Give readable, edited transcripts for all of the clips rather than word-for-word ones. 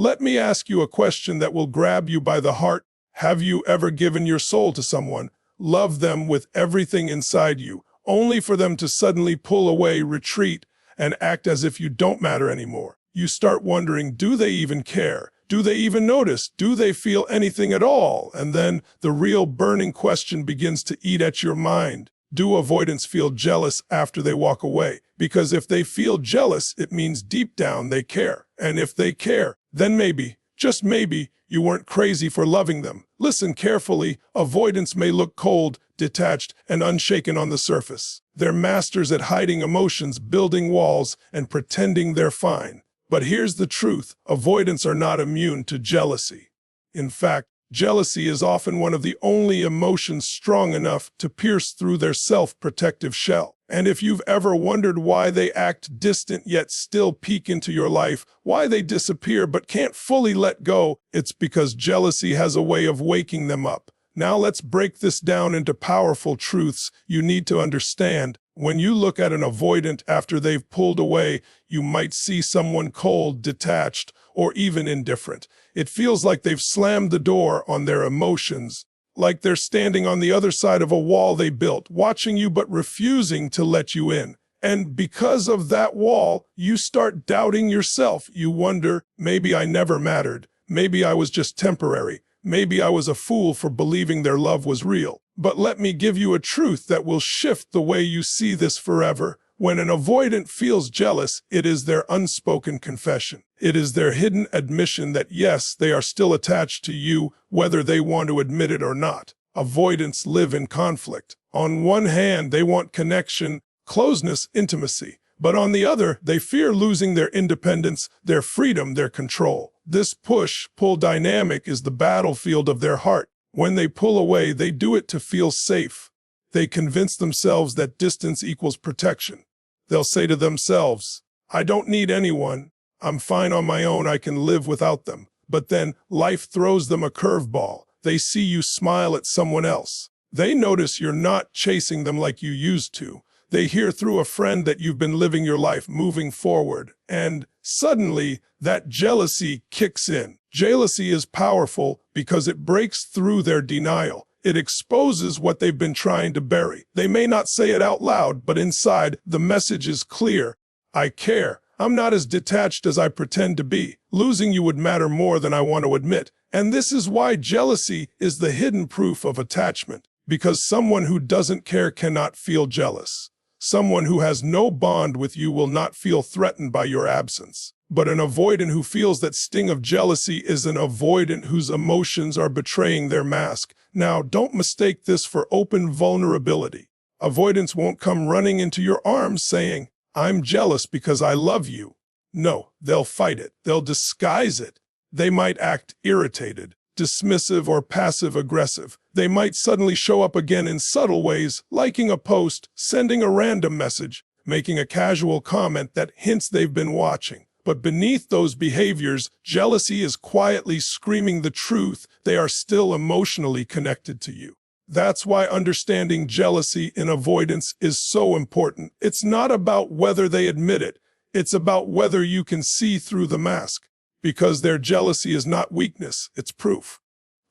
Let me ask you a question that will grab you by the heart. Have you ever given your soul to someone, loved them with everything inside you, only for them to suddenly pull away, retreat, and act as if you don't matter anymore? You start wondering, do they even care? Do they even notice? Do they feel anything at all? And then the real burning question begins to eat at your mind. Do avoidants feel jealous after they walk away? Because if they feel jealous, it means deep down they care. And if they care, then maybe, just maybe, you weren't crazy for loving them. Listen carefully. Avoidants may look cold, detached, and unshaken on the surface. They're masters at hiding emotions, building walls, and pretending they're fine. But here's the truth. Avoidants are not immune to jealousy. In fact, jealousy is often one of the only emotions strong enough to pierce through their self-protective shell. And if you've ever wondered why they act distant yet still peek into your life, why they disappear but can't fully let go, it's because jealousy has a way of waking them up. Now let's break this down into powerful truths you need to understand. When you look at an avoidant after they've pulled away, you might see someone cold, detached, or even indifferent. It feels like they've slammed the door on their emotions, like they're standing on the other side of a wall they built, watching you but refusing to let you in. And because of that wall, you start doubting yourself. You wonder, maybe I never mattered. Maybe I was just temporary. Maybe I was a fool for believing their love was real. But let me give you a truth that will shift the way you see this forever. When an avoidant feels jealous, it is their unspoken confession. It is their hidden admission that yes, they are still attached to you, whether they want to admit it or not. Avoidants live in conflict. On one hand, they want connection, closeness, intimacy. But on the other, they fear losing their independence, their freedom, their control. This push-pull dynamic is the battlefield of their heart. When they pull away, they do it to feel safe. They convince themselves that distance equals protection. They'll say to themselves, I don't need anyone. I'm fine on my own. I can live without them. But then life throws them a curveball. They see you smile at someone else. They notice you're not chasing them like you used to. They hear through a friend that you've been living your life, moving forward. And suddenly, that jealousy kicks in. Jealousy is powerful because it breaks through their denial. It exposes what they've been trying to bury. They may not say it out loud, but inside, the message is clear. I care. I'm not as detached as I pretend to be. Losing you would matter more than I want to admit. And this is why jealousy is the hidden proof of attachment. Because someone who doesn't care cannot feel jealous. Someone who has no bond with you will not feel threatened by your absence. But an avoidant who feels that sting of jealousy is an avoidant whose emotions are betraying their mask. Now, don't mistake this for open vulnerability. Avoidants won't come running into your arms saying, I'm jealous because I love you. No, they'll fight it. They'll disguise it. They might act irritated, dismissive, or passive-aggressive. They might suddenly show up again in subtle ways, liking a post, sending a random message, making a casual comment that hints they've been watching. But beneath those behaviors, jealousy is quietly screaming the truth. They are still emotionally connected to you. That's why understanding jealousy in avoidance is so important. It's not about whether they admit it. It's about whether you can see through the mask. Because their jealousy is not weakness, it's proof.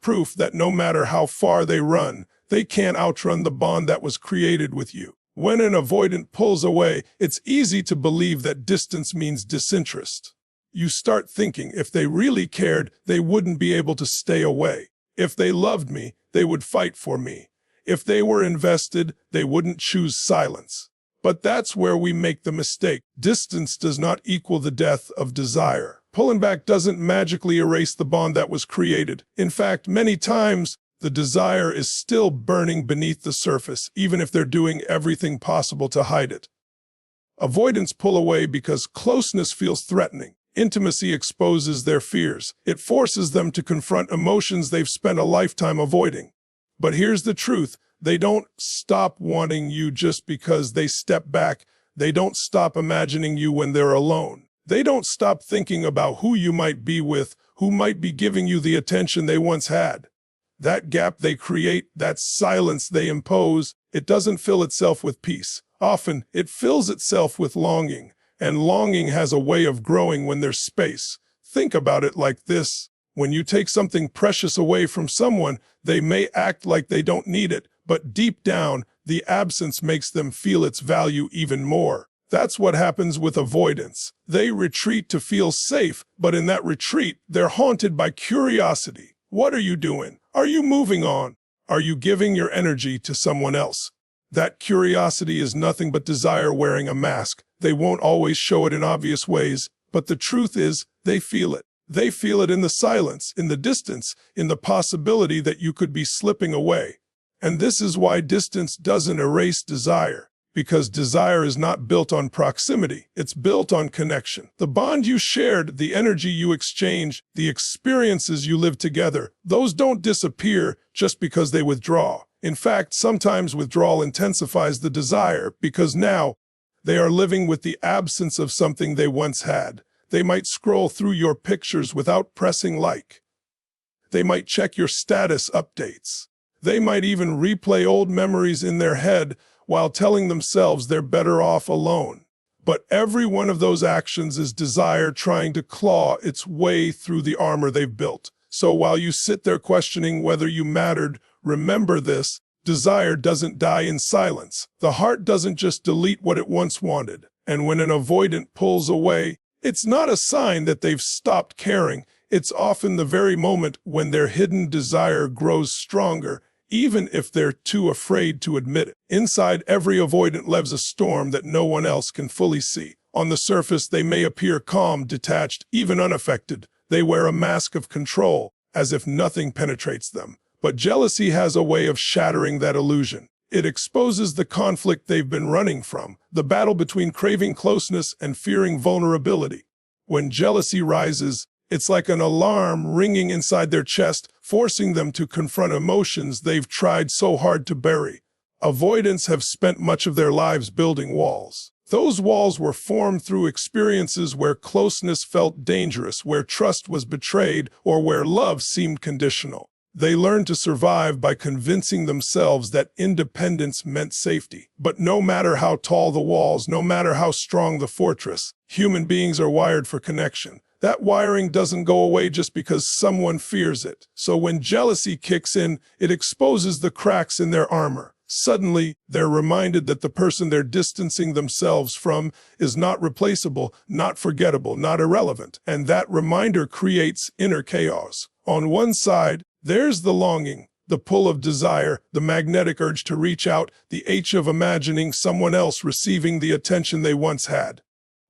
Proof that no matter how far they run, they can't outrun the bond that was created with you. When an avoidant pulls away, it's easy to believe that distance means disinterest. You start thinking if they really cared, they wouldn't be able to stay away. If they loved me, they would fight for me. If they were invested, they wouldn't choose silence. But that's where we make the mistake. Distance does not equal the death of desire. Pulling back doesn't magically erase the bond that was created. In fact, many times, the desire is still burning beneath the surface, even if they're doing everything possible to hide it. Avoidants pull away because closeness feels threatening. Intimacy exposes their fears. It forces them to confront emotions they've spent a lifetime avoiding. But here's the truth. They don't stop wanting you just because they step back. They don't stop imagining you when they're alone. They don't stop thinking about who you might be with, who might be giving you the attention they once had. That gap they create, that silence they impose, it doesn't fill itself with peace. Often, it fills itself with longing, and longing has a way of growing when there's space. Think about it like this. When you take something precious away from someone, they may act like they don't need it, but deep down, the absence makes them feel its value even more. That's what happens with avoidants. They retreat to feel safe, but in that retreat, they're haunted by curiosity. What are you doing? Are you moving on? Are you giving your energy to someone else? That curiosity is nothing but desire wearing a mask. They won't always show it in obvious ways, but the truth is, they feel it. They feel it in the silence, in the distance, in the possibility that you could be slipping away. And this is why distance doesn't erase desire, because desire is not built on proximity, it's built on connection. The bond you shared, the energy you exchange, the experiences you live together, those don't disappear just because they withdraw. In fact, sometimes withdrawal intensifies the desire because now they are living with the absence of something they once had. They might scroll through your pictures without pressing like. They might check your status updates. They might even replay old memories in their head while telling themselves they're better off alone. But every one of those actions is desire trying to claw its way through the armor they've built. So while you sit there questioning whether you mattered, remember this: desire doesn't die in silence. The heart doesn't just delete what it once wanted. And when an avoidant pulls away, it's not a sign that they've stopped caring. It's often the very moment when their hidden desire grows stronger, even if they're too afraid to admit it. Inside every avoidant lives a storm that no one else can fully see. On the surface, they may appear calm, detached, even unaffected. They wear a mask of control, as if nothing penetrates them. But jealousy has a way of shattering that illusion. It exposes the conflict they've been running from, the battle between craving closeness and fearing vulnerability. When jealousy rises, it's like an alarm ringing inside their chest, forcing them to confront emotions they've tried so hard to bury. Avoidants have spent much of their lives building walls. Those walls were formed through experiences where closeness felt dangerous, where trust was betrayed, or where love seemed conditional. They learned to survive by convincing themselves that independence meant safety. But no matter how tall the walls, no matter how strong the fortress, human beings are wired for connection. That wiring doesn't go away just because someone fears it. So when jealousy kicks in, it exposes the cracks in their armor. Suddenly, they're reminded that the person they're distancing themselves from is not replaceable, not forgettable, not irrelevant. And that reminder creates inner chaos. On one side, there's the longing, the pull of desire, the magnetic urge to reach out, the itch of imagining someone else receiving the attention they once had.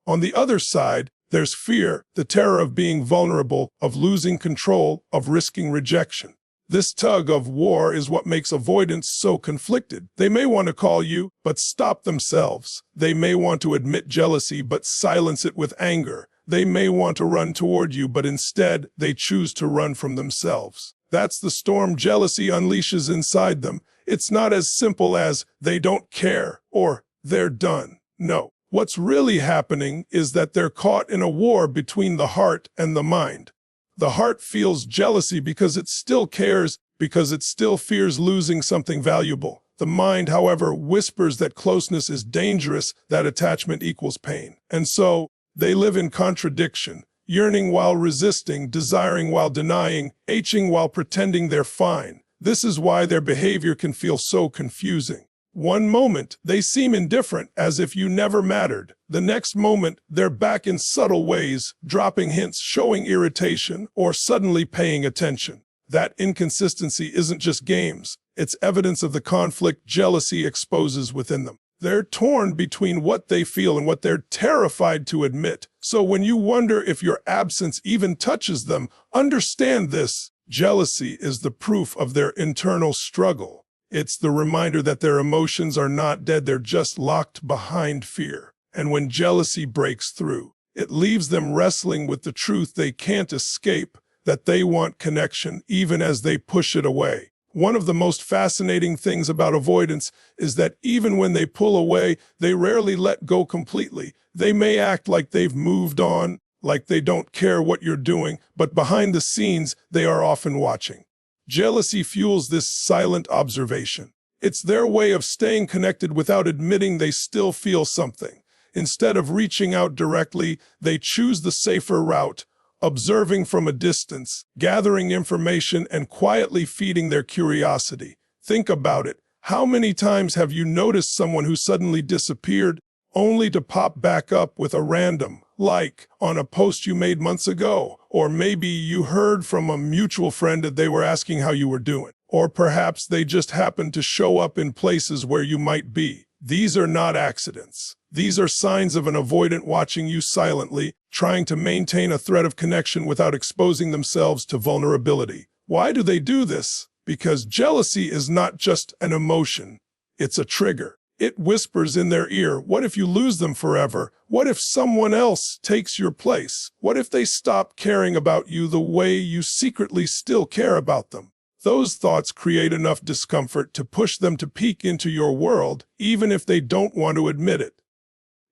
On the other side, there's fear, the terror of being vulnerable, of losing control, of risking rejection. This tug of war is what makes avoidants so conflicted. They may want to call you, but stop themselves. They may want to admit jealousy, but silence it with anger. They may want to run toward you, but instead, they choose to run from themselves. That's the storm jealousy unleashes inside them. It's not as simple as they don't care or they're done. No. What's really happening is that they're caught in a war between the heart and the mind. The heart feels jealousy because it still cares, because it still fears losing something valuable. The mind, however, whispers that closeness is dangerous, that attachment equals pain. And so, they live in contradiction, yearning while resisting, desiring while denying, aching while pretending they're fine. This is why their behavior can feel so confusing. One moment, they seem indifferent, as if you never mattered. The next moment, they're back in subtle ways, dropping hints, showing irritation, or suddenly paying attention. That inconsistency isn't just games. It's evidence of the conflict jealousy exposes within them. They're torn between what they feel and what they're terrified to admit. So when you wonder if your absence even touches them, understand this: jealousy is the proof of their internal struggle. It's the reminder that their emotions are not dead, they're just locked behind fear. And when jealousy breaks through, it leaves them wrestling with the truth they can't escape, that they want connection even as they push it away. One of the most fascinating things about avoidance is that even when they pull away, they rarely let go completely. They may act like they've moved on, like they don't care what you're doing, but behind the scenes, they are often watching. Jealousy fuels this silent observation. It's their way of staying connected without admitting they still feel something. Instead of reaching out directly, they choose the safer route, observing from a distance, gathering information, and quietly feeding their curiosity. Think about it. How many times have you noticed someone who suddenly disappeared, only to pop back up with a random like on a post you made months ago? Or maybe you heard from a mutual friend that they were asking how you were doing. Or perhaps they just happened to show up in places where you might be. These are not accidents. These are signs of an avoidant watching you silently, trying to maintain a thread of connection without exposing themselves to vulnerability. Why do they do this? Because jealousy is not just an emotion, it's a trigger. It whispers in their ear, what if you lose them forever? What if someone else takes your place? What if they stop caring about you the way you secretly still care about them? Those thoughts create enough discomfort to push them to peek into your world, even if they don't want to admit it.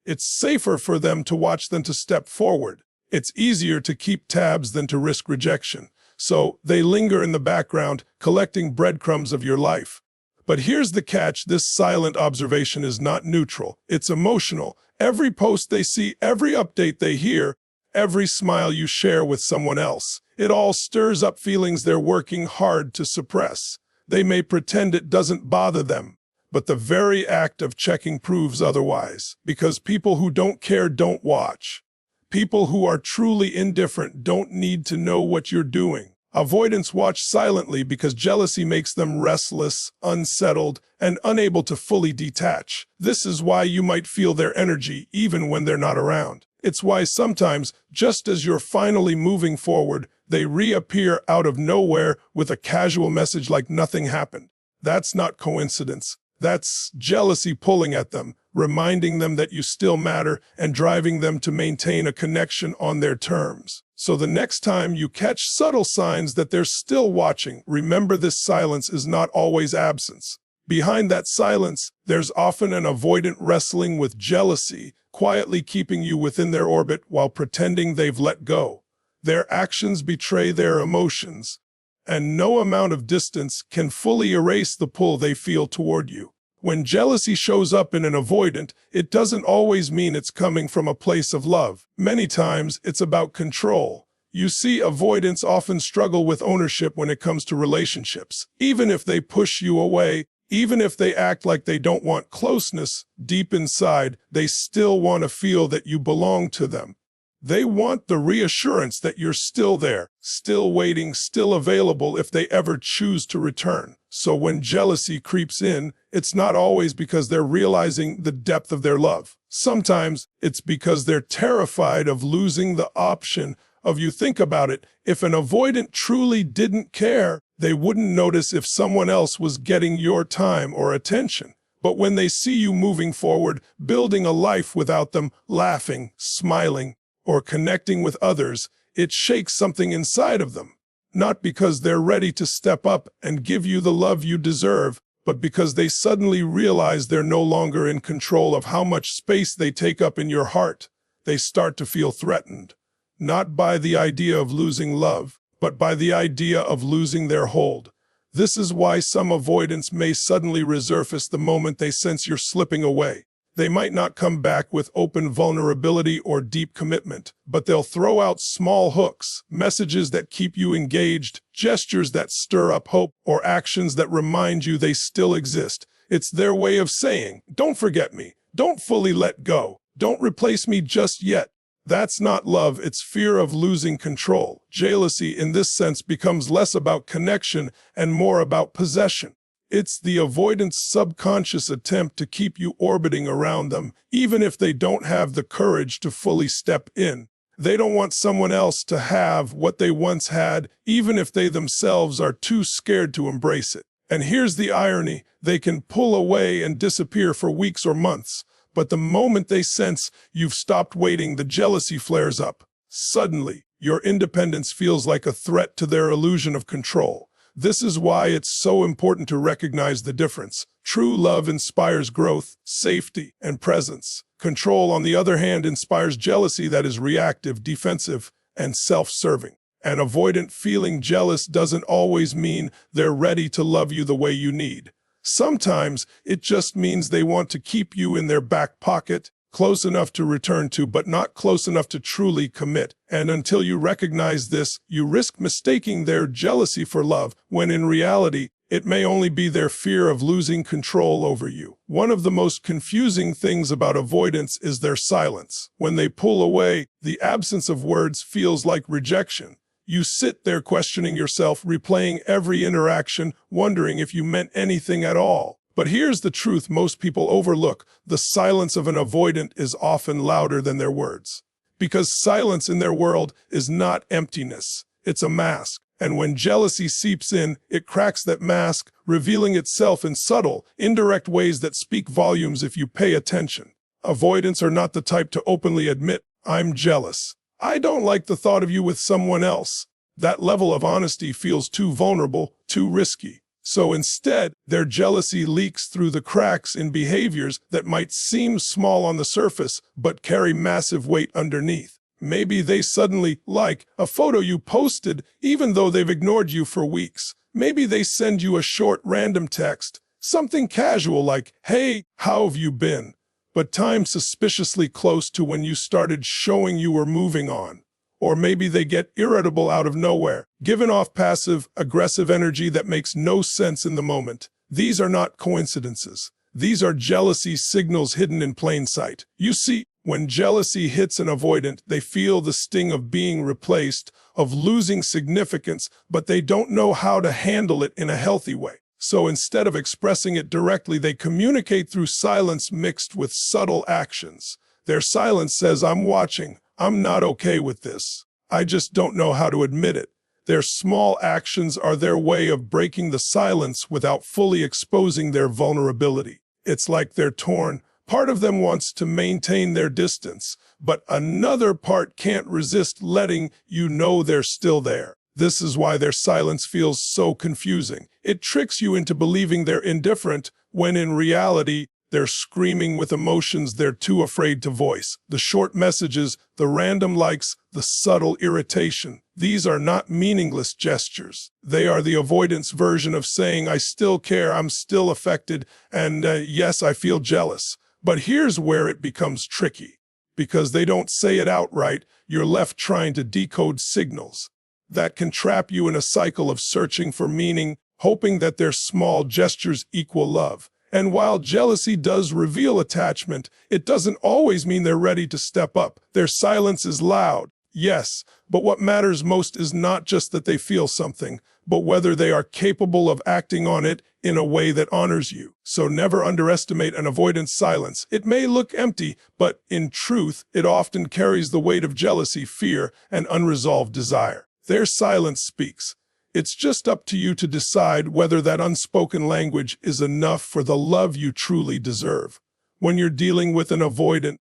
It's safer for them to watch than to step forward. It's easier to keep tabs than to risk rejection. So they linger in the background, collecting breadcrumbs of your life. But here's the catch: this silent observation is not neutral. It's emotional. Every post they see, every update they hear, every smile you share with someone else, it all stirs up feelings they're working hard to suppress. They may pretend it doesn't bother them, but the very act of checking proves otherwise. Because people who don't care don't watch. People who are truly indifferent don't need to know what you're doing. Avoidants watch silently because jealousy makes them restless, unsettled, and unable to fully detach. This is why you might feel their energy even when they're not around. It's why sometimes, just as you're finally moving forward, they reappear out of nowhere with a casual message like nothing happened. That's not coincidence. That's jealousy pulling at them, reminding them that you still matter and driving them to maintain a connection on their terms. So the next time you catch subtle signs that they're still watching, remember this silence is not always absence. Behind that silence, there's often an avoidant wrestling with jealousy, quietly keeping you within their orbit while pretending they've let go. Their actions betray their emotions, and no amount of distance can fully erase the pull they feel toward you. When jealousy shows up in an avoidant, it doesn't always mean it's coming from a place of love. Many times, it's about control. You see, avoidants often struggle with ownership when it comes to relationships. Even if they push you away, even if they act like they don't want closeness, deep inside, they still want to feel that you belong to them. They want the reassurance that you're still there, still waiting, still available if they ever choose to return. So when jealousy creeps in, it's not always because they're realizing the depth of their love. Sometimes it's because they're terrified of losing the option of you. Think about it. If an avoidant truly didn't care, they wouldn't notice if someone else was getting your time or attention. But when they see you moving forward, building a life without them, laughing, smiling, or connecting with others, it shakes something inside of them. Not because they're ready to step up and give you the love you deserve, but because they suddenly realize they're no longer in control of how much space they take up in your heart. They start to feel threatened, not by the idea of losing love, but by the idea of losing their hold. This is why some avoidants may suddenly resurface the moment they sense you're slipping away. They might not come back with open vulnerability or deep commitment, but they'll throw out small hooks, messages that keep you engaged, gestures that stir up hope, or actions that remind you they still exist. It's their way of saying, don't forget me, don't fully let go, don't replace me just yet. That's not love, it's fear of losing control. Jealousy in this sense becomes less about connection and more about possession. It's the avoidant's subconscious attempt to keep you orbiting around them, even if they don't have the courage to fully step in. They don't want someone else to have what they once had, even if they themselves are too scared to embrace it. And here's the irony: they can pull away and disappear for weeks or months, but the moment they sense you've stopped waiting, the jealousy flares up. Suddenly, your independence feels like a threat to their illusion of control. This is why it's so important to recognize the difference. True love inspires growth, safety, and presence. Control, on the other hand, inspires jealousy that is reactive, defensive, and self-serving. An avoidant feeling jealous doesn't always mean they're ready to love you the way you need. Sometimes it just means they want to keep you in their back pocket, close enough to return to, but not close enough to truly commit. And until you recognize this, you risk mistaking their jealousy for love, when in reality, it may only be their fear of losing control over you. One of the most confusing things about avoidance is their silence. When they pull away, the absence of words feels like rejection. You sit there questioning yourself, replaying every interaction, wondering if you meant anything at all. But here's the truth most people overlook. The silence of an avoidant is often louder than their words. Because silence in their world is not emptiness, it's a mask. And when jealousy seeps in, it cracks that mask, revealing itself in subtle, indirect ways that speak volumes if you pay attention. Avoidants are not the type to openly admit, "I'm jealous. I don't like the thought of you with someone else." That level of honesty feels too vulnerable, too risky. So instead, their jealousy leaks through the cracks in behaviors that might seem small on the surface, but carry massive weight underneath. Maybe they suddenly like a photo you posted, even though they've ignored you for weeks. Maybe they send you a short random text, something casual like, "Hey, how have you been?" but timed suspiciously close to when you started showing you were moving on. Or maybe they get irritable out of nowhere, giving off passive-aggressive energy that makes no sense in the moment. These are not coincidences. These are jealousy signals hidden in plain sight. You see, when jealousy hits an avoidant, they feel the sting of being replaced, of losing significance, but they don't know how to handle it in a healthy way. So instead of expressing it directly, they communicate through silence mixed with subtle actions. Their silence says, "I'm watching. I'm not okay with this. I just don't know how to admit it." Their small actions are their way of breaking the silence without fully exposing their vulnerability. It's like they're torn. Part of them wants to maintain their distance, but another part can't resist letting you know they're still there. This is why their silence feels so confusing. It tricks you into believing they're indifferent, when in reality, they're screaming with emotions they're too afraid to voice. The short messages, the random likes, the subtle irritation. These are not meaningless gestures. They are the avoidance version of saying, "I still care, I'm still affected, and yes, I feel jealous." But here's where it becomes tricky. Because they don't say it outright, you're left trying to decode signals. That can trap you in a cycle of searching for meaning, hoping that their small gestures equal love. And while jealousy does reveal attachment, it doesn't always mean they're ready to step up. Their silence is loud, yes, but what matters most is not just that they feel something, but whether they are capable of acting on it in a way that honors you. So never underestimate an avoidance silence. It may look empty, but in truth, it often carries the weight of jealousy, fear, and unresolved desire. Their silence speaks. It's just up to you to decide whether that unspoken language is enough for the love you truly deserve. When you're dealing with an avoidant,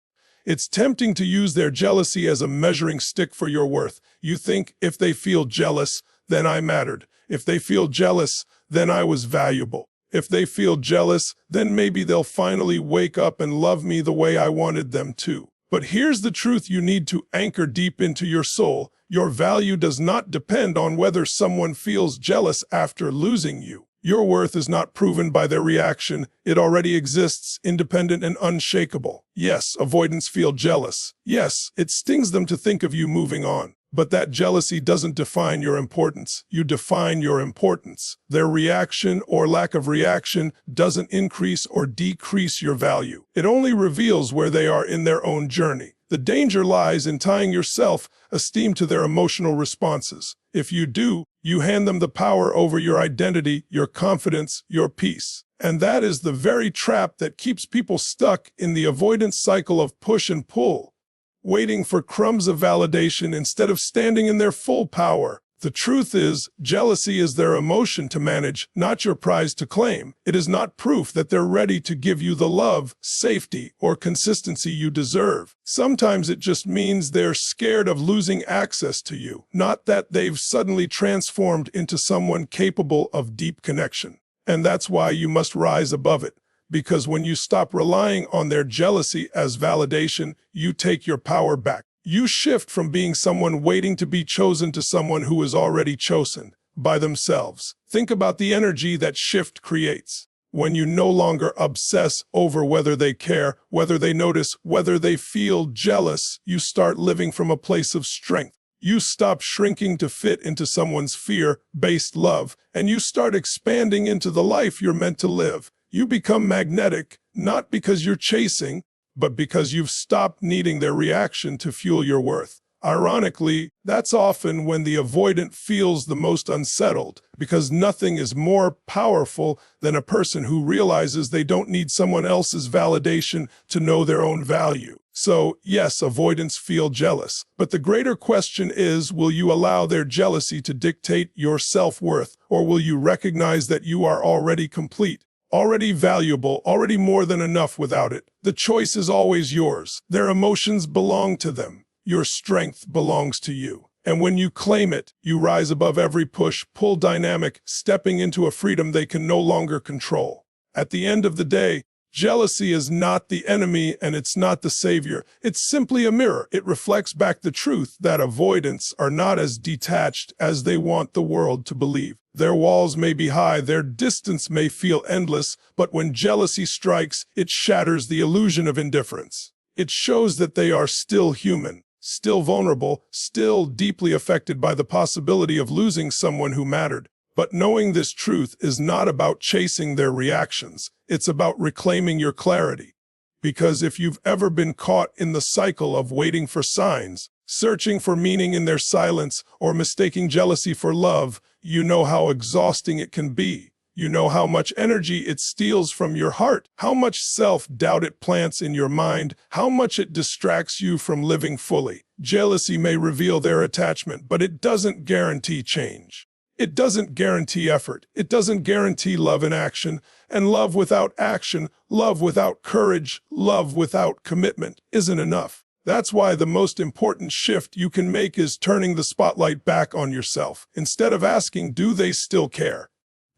it's tempting to use their jealousy as a measuring stick for your worth. You think, if they feel jealous, then I mattered. If they feel jealous, then I was valuable. If they feel jealous, then maybe they'll finally wake up and love me the way I wanted them to. But here's the truth you need to anchor deep into your soul. Your value does not depend on whether someone feels jealous after losing you. Your worth is not proven by their reaction. It already exists, independent and unshakable. Yes, avoidants feel jealous. Yes, it stings them to think of you moving on. But that jealousy doesn't define your importance. You define your importance. Their reaction or lack of reaction doesn't increase or decrease your value. It only reveals where they are in their own journey. The danger lies in tying your self-esteem to their emotional responses. If you do, you hand them the power over your identity, your confidence, your peace. And that is the very trap that keeps people stuck in the avoidance cycle of push and pull, waiting for crumbs of validation instead of standing in their full power. The truth is, jealousy is their emotion to manage, not your prize to claim. It is not proof that they're ready to give you the love, safety, or consistency you deserve. Sometimes it just means they're scared of losing access to you, not that they've suddenly transformed into someone capable of deep connection. And that's why you must rise above it. Because when you stop relying on their jealousy as validation, you take your power back. You shift from being someone waiting to be chosen to someone who is already chosen by themselves. Think about the energy that shift creates. When you no longer obsess over whether they care, whether they notice, whether they feel jealous, you start living from a place of strength. You stop shrinking to fit into someone's fear-based love, and you start expanding into the life you're meant to live. You become magnetic, not because you're chasing, but because you've stopped needing their reaction to fuel your worth. Ironically, that's often when the avoidant feels the most unsettled, because nothing is more powerful than a person who realizes they don't need someone else's validation to know their own value. So, yes, avoidants feel jealous, but the greater question is, will you allow their jealousy to dictate your self-worth, or will you recognize that you are already complete, already valuable, already more than enough without it? The choice is always yours. Their emotions belong to them. Your strength belongs to you. And when you claim it, you rise above every push-pull dynamic, stepping into a freedom they can no longer control. At the end of the day, jealousy is not the enemy and it's not the savior. It's simply a mirror. It reflects back the truth that avoidants are not as detached as they want the world to believe. Their walls may be high, their distance may feel endless, but when jealousy strikes, it shatters the illusion of indifference. It shows that they are still human, still vulnerable, still deeply affected by the possibility of losing someone who mattered. But knowing this truth is not about chasing their reactions. It's about reclaiming your clarity. Because if you've ever been caught in the cycle of waiting for signs, searching for meaning in their silence, or mistaking jealousy for love, you know how exhausting it can be. You know how much energy it steals from your heart, how much self-doubt it plants in your mind, how much it distracts you from living fully. Jealousy may reveal their attachment, but it doesn't guarantee change. It doesn't guarantee effort. It doesn't guarantee love in action. And love without action, love without courage, love without commitment isn't enough. That's why the most important shift you can make is turning the spotlight back on yourself. Instead of asking, do they still care?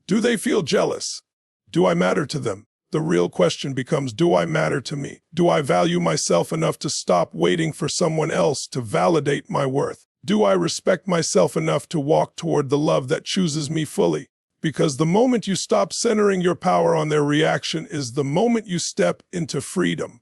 Do they feel jealous? Do I matter to them? The real question becomes, do I matter to me? Do I value myself enough to stop waiting for someone else to validate my worth? Do I respect myself enough to walk toward the love that chooses me fully? Because the moment you stop centering your power on their reaction is the moment you step into freedom.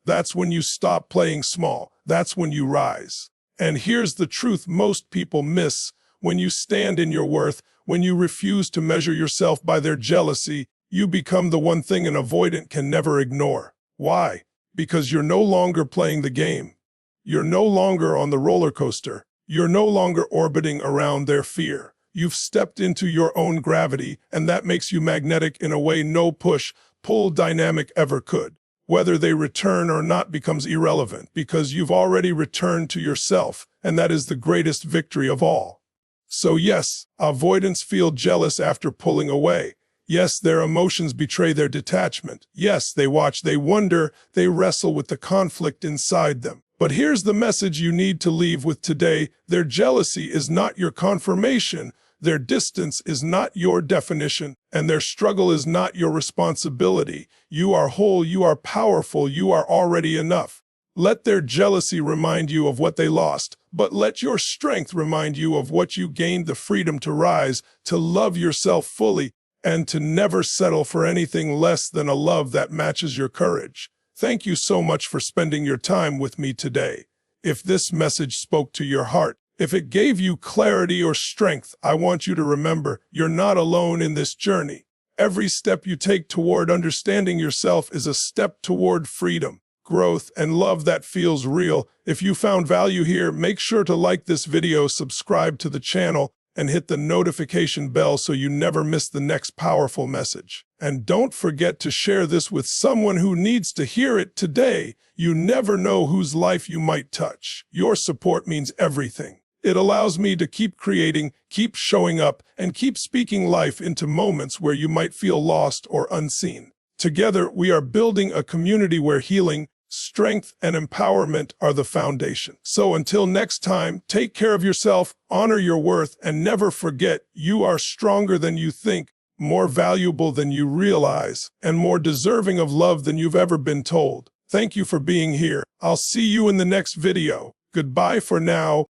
That's when you stop playing small. That's when you rise. And here's the truth most people miss. When you stand in your worth, when you refuse to measure yourself by their jealousy, you become the one thing an avoidant can never ignore. Why? Because you're no longer playing the game. You're no longer on the roller coaster. You're no longer orbiting around their fear. You've stepped into your own gravity, and that makes you magnetic in a way no push-pull dynamic ever could. Whether they return or not becomes irrelevant, because you've already returned to yourself, and that is the greatest victory of all. So yes, avoidants feel jealous after pulling away. Yes, their emotions betray their detachment. Yes, they watch, they wonder, they wrestle with the conflict inside them. But here's the message you need to leave with today. Their jealousy is not your confirmation. Their distance is not your definition, and their struggle is not your responsibility. You are whole, you are powerful, you are already enough. Let their jealousy remind you of what they lost, but let your strength remind you of what you gained: the freedom to rise, to love yourself fully, and to never settle for anything less than a love that matches your courage. Thank you so much for spending your time with me today. If this message spoke to your heart, if it gave you clarity or strength, I want you to remember you're not alone in this journey. Every step you take toward understanding yourself is a step toward freedom, growth, and love that feels real. If you found value here, make sure to like this video, subscribe to the channel, and hit the notification bell so you never miss the next powerful message. And don't forget to share this with someone who needs to hear it today. You never know whose life you might touch. Your support means everything. It allows me to keep creating, keep showing up, and keep speaking life into moments where you might feel lost or unseen. Together, we are building a community where healing, strength, and empowerment are the foundation. So until next time, take care of yourself, honor your worth, and never forget you are stronger than you think, more valuable than you realize, and more deserving of love than you've ever been told. Thank you for being here. I'll see you in the next video. Goodbye for now.